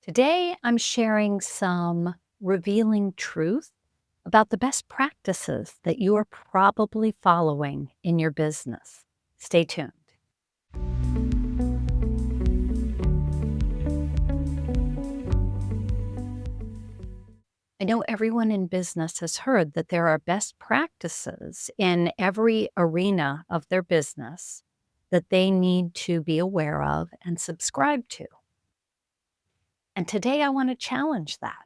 Today, I'm sharing some revealing truth about the best practices that you are probably following in your business. Stay tuned. I know everyone in business has heard that there are best practices in every arena of their business that they need to be aware of and subscribe to. And today, I want to challenge that.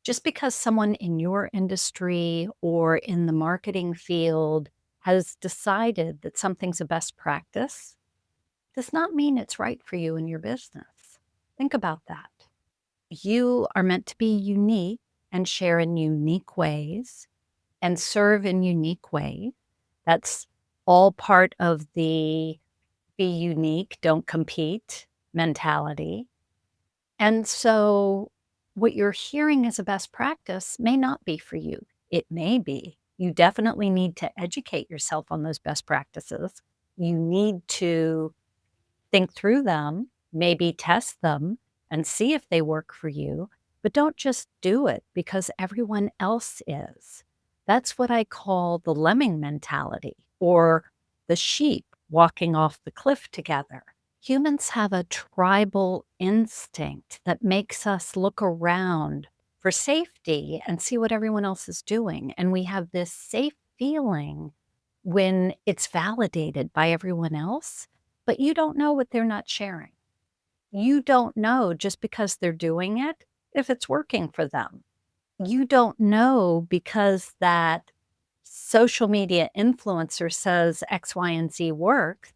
Just because someone in your industry or in the marketing field has decided that something's a best practice does not mean it's right for you in your business. Think about that. You are meant to be unique and share in unique ways and serve in unique ways. That's all part of the be unique, don't compete mentality. And so what you're hearing as a best practice may not be for you. It may be. You definitely need to educate yourself on those best practices. You need to think through them, maybe test them and see if they work for you, but don't just do it because everyone else is. That's what I call the lemming mentality or the sheep walking off the cliff together. Humans have a tribal instinct that makes us look around for safety and see what everyone else is doing. And we have this safe feeling when it's validated by everyone else, but you don't know what they're not sharing. You don't know just because they're doing it if it's working for them. You don't know because that social media influencer says X, Y, and Z work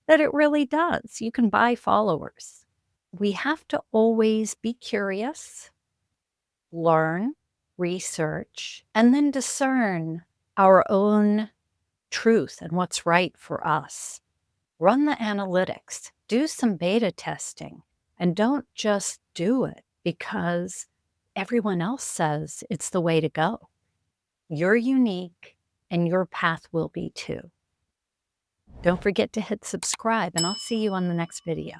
that it really does. You can buy followers. We have to always be curious, learn, research, and then discern our own truth and what's right for us. Run the analytics, do some beta testing, and don't just do it because everyone else says it's the way to go. You're unique and your path will be too. Don't forget to hit subscribe, and I'll see you on the next video.